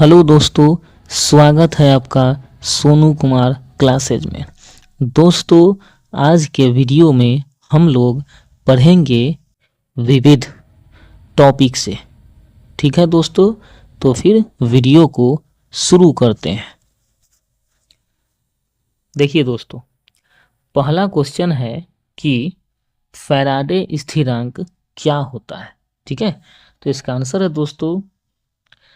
Hello दोस्तों, स्वागत है आपका सोनू कुमार क्लासेज में। दोस्तों, आज के वीडियो में हम लोग पढ़ेंगे विविध टॉपिक से। ठीक है दोस्तों, तो फिर वीडियो को शुरू करते हैं। देखिए दोस्तों, पहला क्वेश्चन है कि फैराडे स्थिरांक क्या होता है। ठीक है, तो इसका आंसर है दोस्तों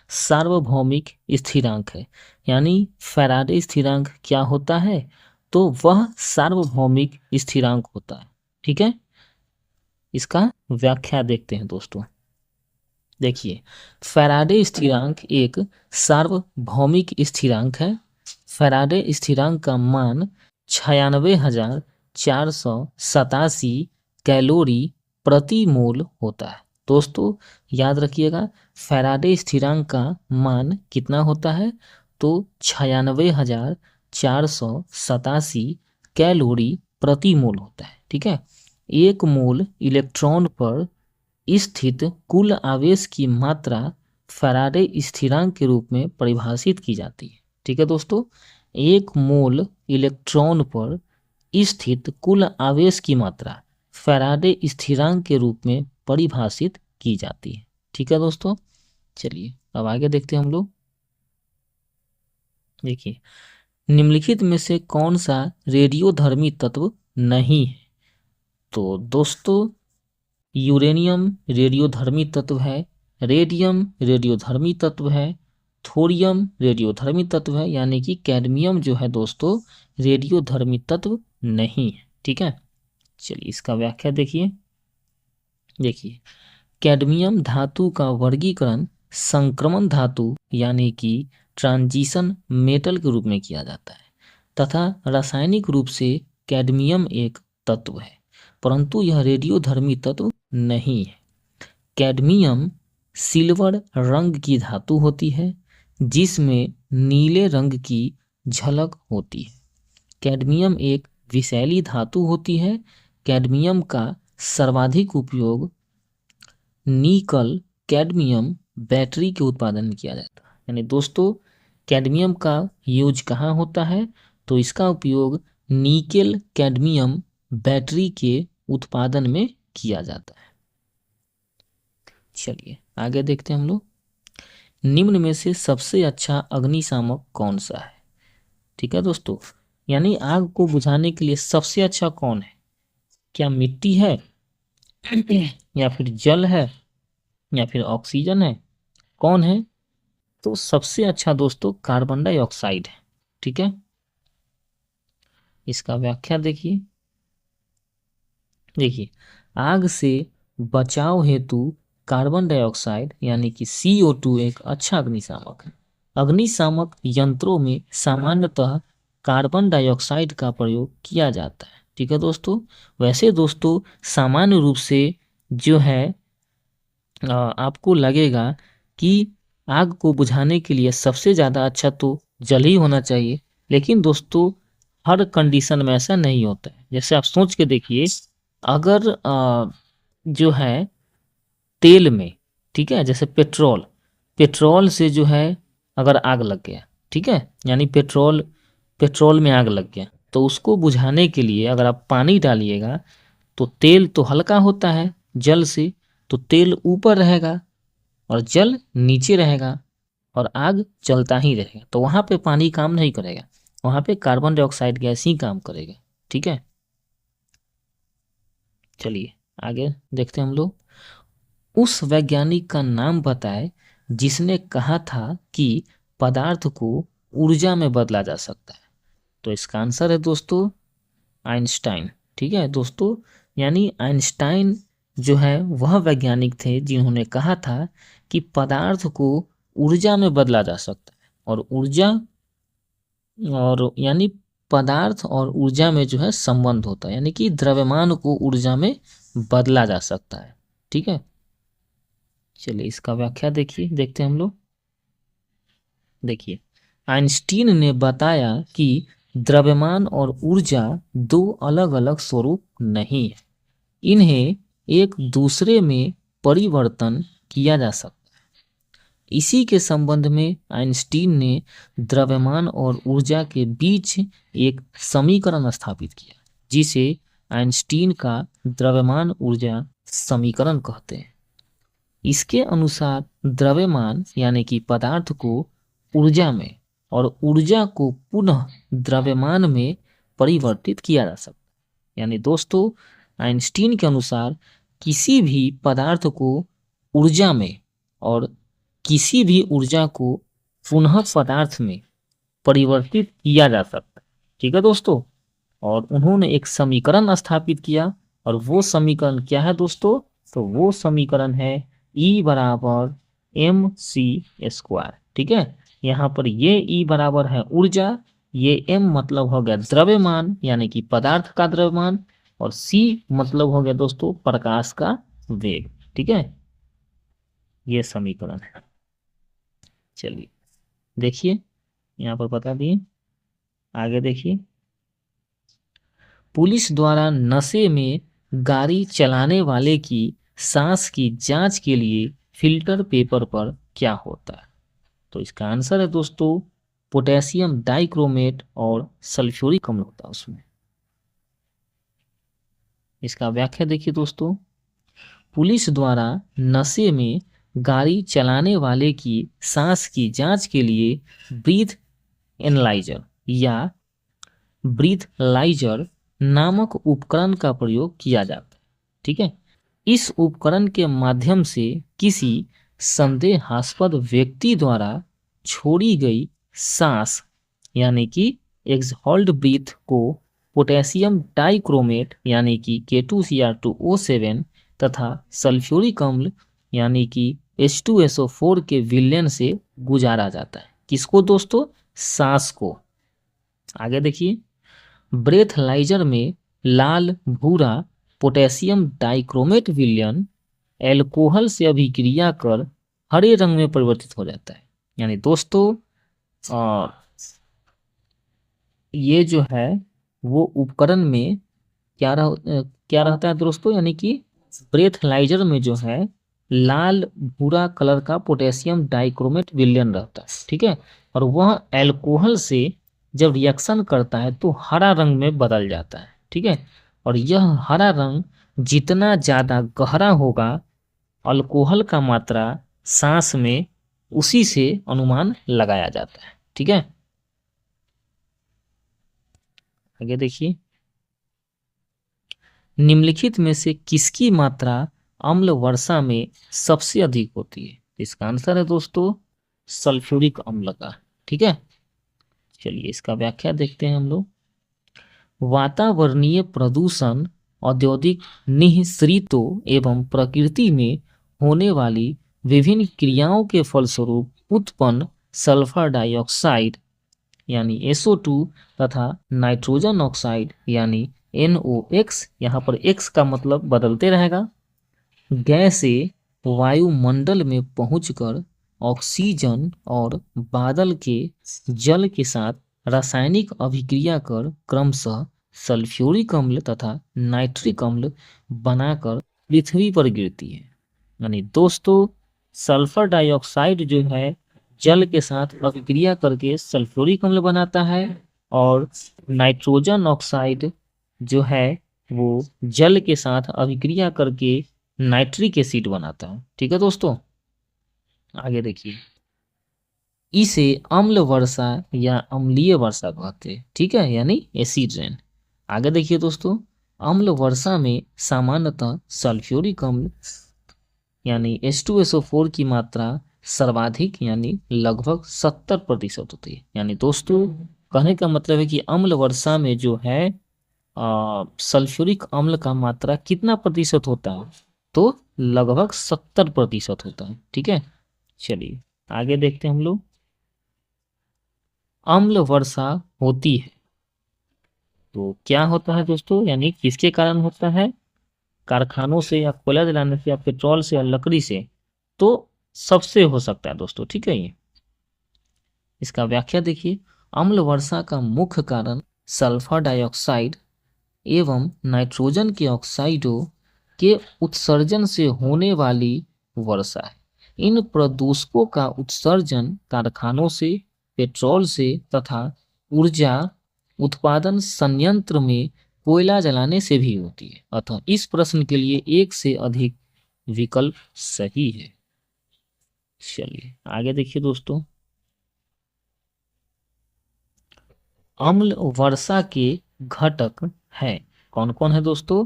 सार्वभौमिक स्थिरांक है। यानी फैराडे स्थिरांक क्या होता है, तो वह सार्वभौमिक स्थिरांक होता है। ठीक है, इसका व्याख्या देखते हैं दोस्तों। देखिए, फैराडे स्थिरांक एक सार्वभौमिक स्थिरांक है। फैराडे स्थिरांक का मान 96,487 कैलोरी प्रति मोल होता है। दोस्तों याद रखिएगा, फैराडे स्थिरांक का मान कितना होता है, तो 96,487 कैलोरी प्रति मोल होता है। ठीक है, एक मोल इलेक्ट्रॉन पर स्थित कुल आवेश की मात्रा फैराडे स्थिरांक के रूप में परिभाषित की जाती है। ठीक है दोस्तों, एक मोल इलेक्ट्रॉन पर स्थित कुल आवेश की मात्रा फैराडे स्थिरांक के रूप में परिभाषित की जाती है। ठीक है दोस्तों, चलिए अब आगे देखते हैं हम लोग। देखिए, निम्नलिखित में से कौन सा रेडियोधर्मी तत्व नहीं है। तो दोस्तों, यूरेनियम रेडियोधर्मी तत्व है, रेडियम रेडियोधर्मी तत्व है, थोरियम रेडियोधर्मी तत्व है, यानी कि कैडमियम जो है दोस्तों रेडियोधर्मी तत्व नहीं है। ठीक है, चलिए इसका व्याख्या देखिए। देखिए, कैडमियम धातु का वर्गीकरण संक्रमण धातु यानी कि ट्रांजिशन मेटल के रूप में किया जाता है तथा रासायनिक रूप से कैडमियम एक तत्व है, परंतु यह रेडियोधर्मी तत्व नहीं है। कैडमियम सिल्वर रंग की धातु होती है जिसमें नीले रंग की झलक होती है। कैडमियम एक विषैली धातु होती है। कैडमियम का सर्वाधिक उपयोग निकल कैडमियम बैटरी के उत्पादन में किया जाता है। यानी दोस्तों, कैडमियम का यूज कहाँ होता है, तो इसका उपयोग निकेल कैडमियम बैटरी के उत्पादन में किया जाता है। चलिए आगे देखते हैं हम लोग। निम्न में से सबसे अच्छा अग्निशामक कौन सा है। ठीक है दोस्तों, यानी आग को बुझाने के लिए सबसे अच्छा कौन है, क्या मिट्टी है या फिर जल है या फिर ऑक्सीजन है, कौन है, तो सबसे अच्छा दोस्तों कार्बन डाइऑक्साइड है। ठीक है, इसका व्याख्या देखिए। देखिए, आग से बचाव हेतु कार्बन डाइऑक्साइड यानी कि CO2 एक अच्छा अग्निशामक है। अग्निशामक यंत्रों में सामान्यतः कार्बन डाइऑक्साइड का प्रयोग किया जाता है। ठीक है दोस्तों, वैसे दोस्तों सामान्य रूप से जो है आपको लगेगा कि आग को बुझाने के लिए सबसे ज़्यादा अच्छा तो जल ही होना चाहिए, लेकिन दोस्तों हर कंडीशन में ऐसा नहीं होता है। जैसे आप सोच के देखिए, अगर जो है तेल में, ठीक है, जैसे पेट्रोल, पेट्रोल से जो है अगर आग लग गया, ठीक है, यानी पेट्रोल में आग लग गया, तो उसको बुझाने के लिए अगर आप पानी डालिएगा तो तेल तो हल्का होता है जल से, तो तेल ऊपर रहेगा और जल नीचे रहेगा और आग चलता ही रहेगा, तो वहाँ पे पानी काम नहीं करेगा, वहाँ पे कार्बन डाइऑक्साइड गैस ही काम करेगा। ठीक है, चलिए आगे देखते हैं हम लोग। उस वैज्ञानिक का नाम बताएं जिसने कहा था कि पदार्थ को ऊर्जा में बदला जा सकता है। तो इसका आंसर है दोस्तों आइंस्टाइन। ठीक है दोस्तों, यानी आइंस्टाइन जो है वह वैज्ञानिक थे जिन्होंने कहा था कि पदार्थ को ऊर्जा में बदला जा सकता है, और ऊर्जा और यानी पदार्थ और ऊर्जा में जो है संबंध होता है, यानी कि द्रव्यमान को ऊर्जा में बदला जा सकता है। ठीक है, चलिए इसका व्याख्या देखते हैं हम लोग। देखिए, आइंस्टीन ने बताया कि द्रव्यमान और ऊर्जा दो अलग अलग स्वरूप नहीं है, इन्हें एक दूसरे में परिवर्तन किया जा सकता है। इसी के संबंध में आइंस्टीन ने द्रव्यमान और ऊर्जा के बीच एक समीकरण स्थापित किया, जिसे आइंस्टीन का द्रव्यमान ऊर्जा समीकरण कहते हैं। इसके अनुसार द्रव्यमान यानी कि पदार्थ को ऊर्जा में और ऊर्जा को पुनः द्रव्यमान में परिवर्तित किया जा सकता है। यानी दोस्तों, आइंस्टीन के अनुसार किसी भी पदार्थ को ऊर्जा में और किसी भी ऊर्जा को पुनः पदार्थ में परिवर्तित किया जा सकता है। ठीक है दोस्तों, और उन्होंने एक समीकरण स्थापित किया, और वो समीकरण क्या है दोस्तों? तो वो समीकरण है E बराबर mc²। ठीक है, यहाँ पर ये E बराबर है ऊर्जा, ये m मतलब हो गया द्रव्यमान यानी कि पदार्थ का द्रव्यमान, और c मतलब हो गया दोस्तों प्रकाश का वेग। ठीक है, ये समीकरण है। चलिए देखिए, यहाँ पर बता दिए, आगे देखिए। पुलिस द्वारा नशे में गाड़ी चलाने वाले की सांस की जांच के लिए फिल्टर पेपर पर क्या होता है? तो इसका आंसर है दोस्तों पोटेशियम डाइक्रोमेट और सल्फ्यूरिक अम्ल होता है उसमें। इसका व्याख्या देखिए दोस्तों, पुलिस द्वारा नशे में गाड़ी चलाने वाले की सांस की जांच के लिए ब्रीथ एनालाइजर या ब्रीथलाइजर नामक उपकरण का प्रयोग किया जाता है। ठीक है, इस उपकरण के माध्यम से किसी संदेहास्पद व्यक्ति द्वारा छोड़ी गई सांस यानी कि एक्सहॉल्ड ब्रीथ को पोटेशियम डाइक्रोमेट यानी कि K2Cr2O7 तथा सल्फ्यूरिक अम्ल यानी कि H2SO4 के विलयन से गुजारा जाता है। किसको दोस्तों? सांस को। आगे देखिए, ब्रेथलाइजर में लाल भूरा पोटेशियम डाइक्रोमेट विलयन एल्कोहल से अभिक्रिया कर हरे रंग में परिवर्तित हो जाता है। यानी दोस्तों ये जो है वो उपकरण में क्या रहता है दोस्तों? यानी कि ब्रेथलाइजर में जो है लाल भूरा कलर का पोटेशियम डाइक्रोमेट विलयन रहता है। ठीक है, और वह एल्कोहल से जब रिएक्शन करता है तो हरा रंग में बदल जाता है। ठीक है, और यह हरा रंग जितना ज़्यादा गहरा होगा अल्कोहल का मात्रा सांस में, उसी से अनुमान लगाया जाता है। ठीक है, आगे देखिए, निम्नलिखित में से किसकी मात्रा अम्ल वर्षा में सबसे अधिक होती है? इसका आंसर है दोस्तों सल्फ्यूरिक अम्ल का। ठीक है, चलिए इसका व्याख्या देखते हैं हम लोग। वातावरणीय प्रदूषण औद्योगिक निःसृतों एवं प्रकृति में होने वाली विभिन्न क्रियाओं के फलस्वरूप उत्पन्न सल्फर डाइऑक्साइड यानी SO2 तथा नाइट्रोजन ऑक्साइड यानी NOx, यहाँ पर x का मतलब बदलते रहेगा, गैसें वायुमंडल में पहुंचकर ऑक्सीजन और बादल के जल के साथ रासायनिक अभिक्रिया कर क्रमशः सल्फ्यूरिक अम्ल तथा नाइट्रिक अम्ल बनाकर पृथ्वी पर गिरती है। यानी दोस्तों सल्फर डाइऑक्साइड जो है जल के साथ अभिक्रिया करके सल्फ्यूरिक अम्ल बनाता है, और नाइट्रोजन ऑक्साइड जो है वो जल के साथ अभिक्रिया करके नाइट्रिक एसिड बनाता है। ठीक है दोस्तों, आगे देखिए, इसे अम्ल वर्षा या अम्लीय वर्षा कहते हैं। ठीक है, यानी एसिड रेन। आगे देखिए दोस्तों, अम्ल वर्षा में सामान्यतः सल्फ्यूरिक अम्ल यानी H2SO4 की मात्रा सर्वाधिक यानी लगभग 70% होती है। यानी दोस्तों कहने का मतलब है कि अम्ल वर्षा में जो है सल्फ्यूरिक अम्ल का मात्रा कितना प्रतिशत होता है? तो लगभग 70% होता है। ठीक है, चलिए आगे देखते हैं हम लोग। अम्ल वर्षा होती है तो क्या होता है दोस्तों? यानी किसके कारण होता है? कारखानों से या कोयला जलाने से या पेट्रोल से या लकड़ी से, तो सबसे हो सकता है दोस्तों। ठीक है, ये इसका व्याख्या देखिए। अम्ल वर्षा का मुख्य कारण सल्फर डाइऑक्साइड एवं नाइट्रोजन के ऑक्साइडों के उत्सर्जन से होने वाली वर्षा है। इन प्रदूषकों का उत्सर्जन कारखानों से, पेट्रोल से तथा ऊर्जा उत्पादन संयंत्र में कोयला जलाने से भी होती है। अतः इस प्रश्न के लिए एक से अधिक विकल्प सही है। चलिए आगे देखिए दोस्तों, अम्ल वर्षा के घटक है। कौन कौन है दोस्तों?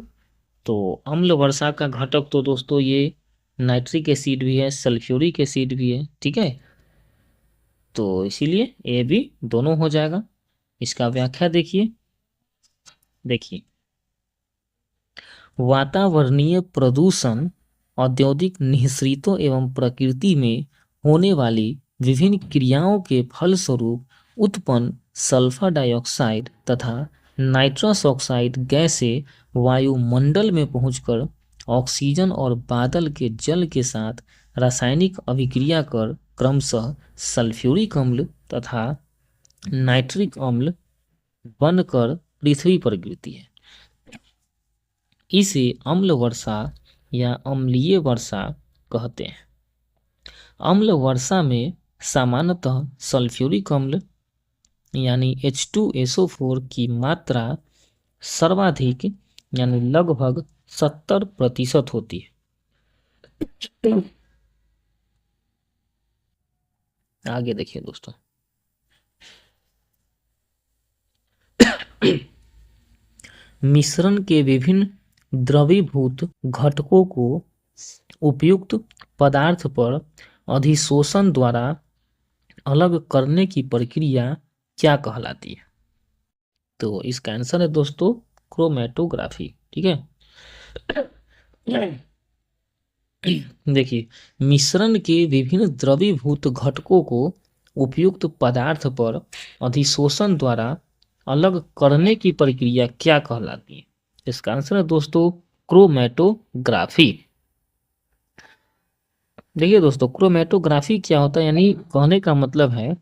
तो अम्ल वर्षा का घटक तो दोस्तों ये नाइट्रिक एसिड भी है, सल्फ्यूरिक एसिड भी है, ठीक है। तो इसीलिए ए भी दोनों हो जाएगा। इसका व्याख्या देखिए, वातावरणीय प्रदूषण औद्योगिक निःसृतों एवं प्रकृति में होने वाली विभिन्न क्रियाओं के फलस्वरूप उत्पन्न सल्फर डाइऑक्साइड तथा नाइट्रस ऑक्साइड गैसें वायुमंडल में पहुंचकर ऑक्सीजन और बादल के जल के साथ रासायनिक अभिक्रिया कर क्रमशः सल्फ्यूरिक अम्ल तथा नाइट्रिक अम्ल बनकर पृथ्वी पर गिरती है। इसे अम्ल वर्षा या अम्लीय वर्षा कहते हैं। अम्ल वर्षा में सामान्यतः सल्फ्यूरिक अम्ल यानी H2SO4 की मात्रा सर्वाधिक यानी लगभग 70% होती है। आगे देखिए दोस्तों, मिश्रण के विभिन्न द्रवीभूत घटकों को उपयुक्त पदार्थ पर अधिशोषण द्वारा अलग करने की प्रक्रिया क्या कहलाती है? तो इसका आंसर है दोस्तों क्रोमेटोग्राफी, ठीक है। देखिए, मिश्रण के विभिन्न द्रवीभूत घटकों को उपयुक्त पदार्थ पर अधिशोषण द्वारा अलग करने की प्रक्रिया क्या कहलाती है? इसका आंसर है दोस्तों क्रोमेटोग्राफी। देखिए दोस्तों, क्रोमेटोग्राफी क्या होता है, यानी कहने का मतलब है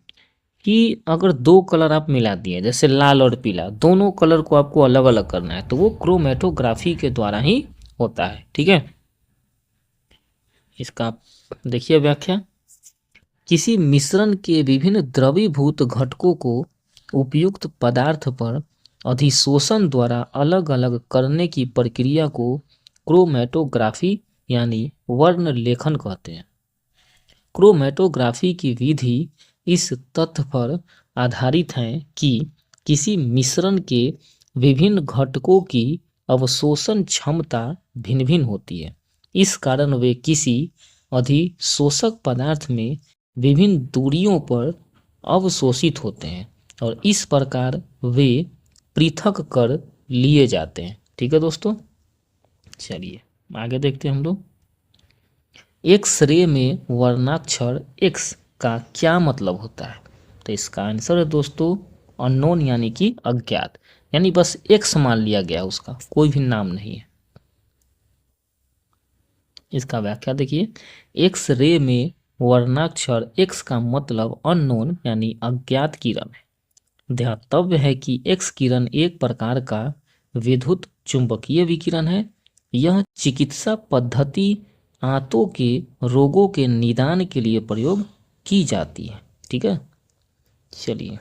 कि अगर दो कलर आप मिला दिए, जैसे लाल और पीला, दोनों कलर को आपको अलग अलग करना है, तो वो क्रोमेटोग्राफी के द्वारा ही होता है, ठीक है। इसका देखिए व्याख्या, किसी मिश्रण के विभिन्न द्रवीभूत घटकों को उपयुक्त पदार्थ पर अधिशोषण द्वारा अलग अलग करने की प्रक्रिया को क्रोमेटोग्राफी यानी वर्ण लेखन कहते हैं। क्रोमेटोग्राफी की विधि इस तथ्य पर आधारित है कि किसी मिश्रण के विभिन्न घटकों की अवशोषण क्षमता भिन्न भिन्न होती है। इस कारण वे किसी अधिशोषक पदार्थ में विभिन्न दूरियों पर अवशोषित होते हैं और इस प्रकार वे पृथक कर लिए जाते हैं, ठीक है दोस्तों। चलिए आगे देखते हैं हम लोग। एक्स रे में वर्णाक्षर एक्स का क्या मतलब होता है? तो इसका आंसर है दोस्तों अननोन यानी कि अज्ञात, यानी बस एक्स मान लिया गया, उसका कोई भी नाम नहीं है। इसका व्याख्या देखिए, एक्स रे में वर्णाक्षर एक्स का मतलब अननोन यानी अज्ञात किरण है। ध्यातव्य है कि एक्स किरण एक प्रकार का विद्युत चुंबकीय विकिरण है। यह चिकित्सा पद्धति आंतों के रोगों के निदान के लिए प्रयोग की जाती है, ठीक है। चलिए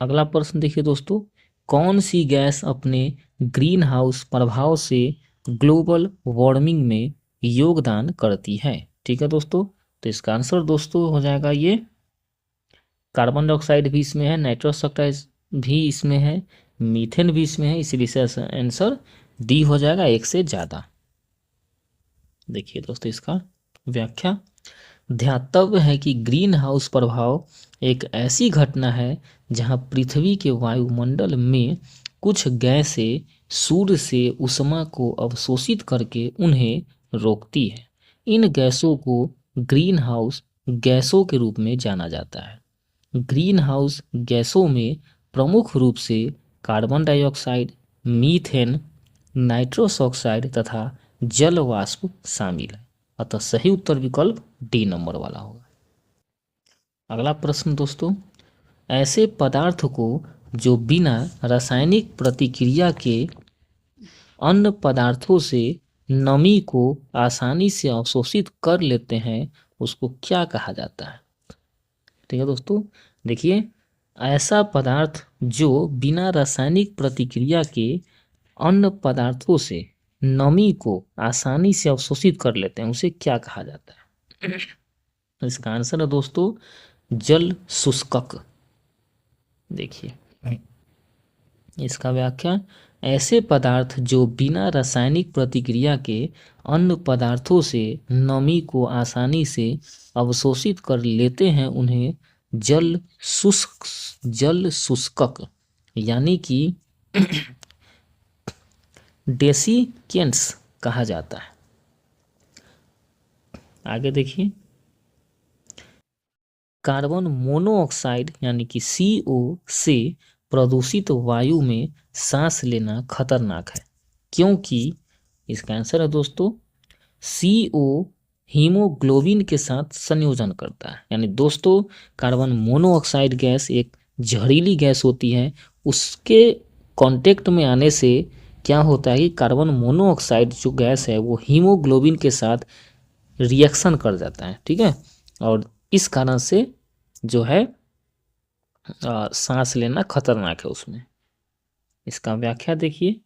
अगला प्रश्न देखिए दोस्तों, कौन सी गैस अपने ग्रीन हाउस प्रभाव से ग्लोबल वार्मिंग में योगदान करती है? ठीक है दोस्तों, तो इसका आंसर दोस्तों हो जाएगा ये कार्बन डाइऑक्साइड भी इसमें है, नाइट्रस ऑक्साइड भी इसमें है, मीथेन भी इसमें है, इसीलिए आंसर डी हो जाएगा, एक से ज़्यादा। देखिए दोस्तों इसका व्याख्या, ध्यातव्य है कि ग्रीन हाउस प्रभाव एक ऐसी घटना है जहां पृथ्वी के वायुमंडल में कुछ गैसें सूर्य से ऊष्मा को अवशोषित करके उन्हें रोकती है। इन गैसों को ग्रीन हाउस गैसों के रूप में जाना जाता है। ग्रीन हाउस गैसों में प्रमुख रूप से carbon dioxide, methane, nitrous oxide तथा जल वाष्प शामिल है। अतः सही उत्तर विकल्प डी नंबर वाला होगा। अगला प्रश्न दोस्तों, ऐसे पदार्थ को जो बिना रासायनिक प्रतिक्रिया के अन्य पदार्थों से नमी को आसानी से अवशोषित कर लेते हैं उसको क्या कहा जाता है। ठीक है दोस्तों, देखिए ऐसा पदार्थ जो बिना रासायनिक प्रतिक्रिया के अन्य पदार्थों से नमी को आसानी से अवशोषित कर लेते हैं उसे क्या कहा जाता है। इसका आंसर है दोस्तों जल शुष्कक। देखिए इसका व्याख्या, ऐसे पदार्थ जो बिना रासायनिक प्रतिक्रिया के अन्य पदार्थों से नमी को आसानी से अवशोषित कर लेते हैं उन्हें जल शुष्कक यानी कि डेसिकेंट्स कहा जाता है। आगे देखिए, कार्बन मोनोऑक्साइड यानी कि CO से प्रदूषित वायु में सांस लेना खतरनाक है क्योंकि, इसका आंसर है दोस्तों CO हीमोग्लोबिन के साथ संयोजन करता है। यानी दोस्तों कार्बन मोनोऑक्साइड गैस एक जहरीली गैस होती है, उसके कांटेक्ट में आने से क्या होता है कि कार्बन मोनोऑक्साइड जो गैस है वो हीमोग्लोबिन के साथ रिएक्शन कर जाता है। ठीक है, और इस कारण से जो है सांस लेना खतरनाक है उसमें। इसका व्याख्या देखिए,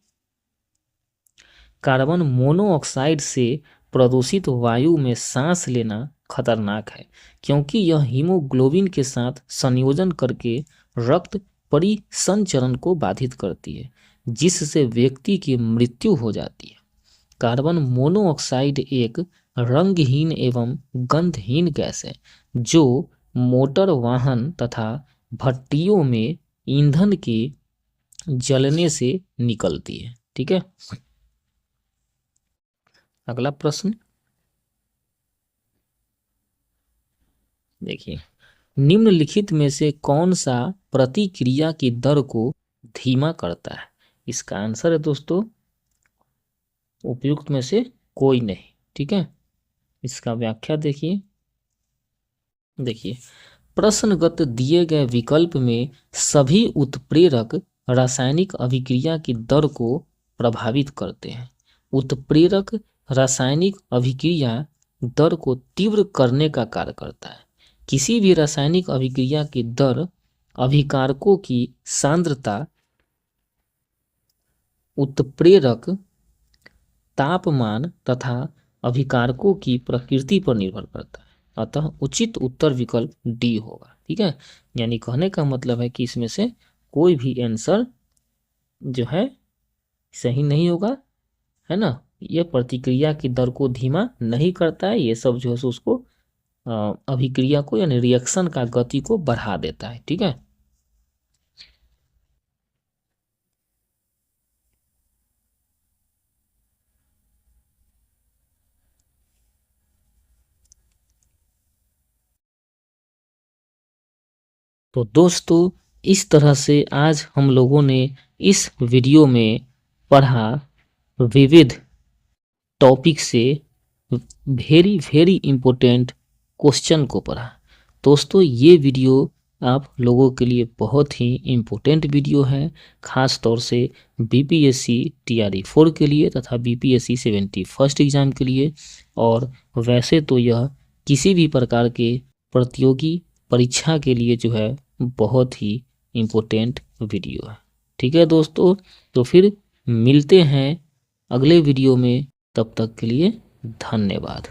कार्बन मोनोऑक्साइड से प्रदूषित वायु में सांस लेना खतरनाक है क्योंकि यह हीमोग्लोबिन के साथ संयोजन करके रक्त परिसंचरण को बाधित करती है जिससे व्यक्ति की मृत्यु हो जाती है। कार्बन मोनोऑक्साइड एक रंगहीन एवं गंधहीन गैस है जो मोटर वाहन तथा भट्टियों में ईंधन के जलने से निकलती है। ठीक है, अगला प्रश्न देखिए, निम्नलिखित में से कौन सा प्रतिक्रिया की दर को धीमा करता है। इसका आंसर है दोस्तों उपयुक्त में से कोई नहीं। ठीक है, इसका व्याख्या देखिए, प्रश्नगत दिए गए विकल्प में सभी उत्प्रेरक रासायनिक अभिक्रिया की दर को प्रभावित करते हैं। उत्प्रेरक रासायनिक अभिक्रिया दर को तीव्र करने का कार्य करता है। किसी भी रासायनिक अभिक्रिया की दर अभिकारकों की सांद्रता, उत्प्रेरक तापमान तथा अभिकारकों की प्रकृति पर निर्भर करता है। अतः उचित उत्तर विकल्प डी होगा। ठीक है, यानी कहने का मतलब है कि इसमें से कोई भी आंसर जो है सही नहीं होगा, है ना। ये प्रतिक्रिया की दर को धीमा नहीं करता है, ये सब जो है उसको अभिक्रिया को यानी रिएक्शन का गति को बढ़ा देता है। ठीक है, तो दोस्तों इस तरह से आज हम लोगों ने इस वीडियो में पढ़ा विविध टॉपिक से वेरी वेरी इम्पोर्टेंट क्वेश्चन को पढ़ा। दोस्तों ये वीडियो आप लोगों के लिए बहुत ही इम्पोर्टेंट वीडियो है, ख़ास तौर से BPSC TRE 4 के लिए तथा BPSC 71st एग्ज़ाम के लिए। और वैसे तो यह किसी भी प्रकार के प्रतियोगी परीक्षा के लिए जो है बहुत ही इम्पोर्टेंट वीडियो है। ठीक है दोस्तों, तो फिर मिलते हैं अगले वीडियो में, तब तक के लिए धन्यवाद।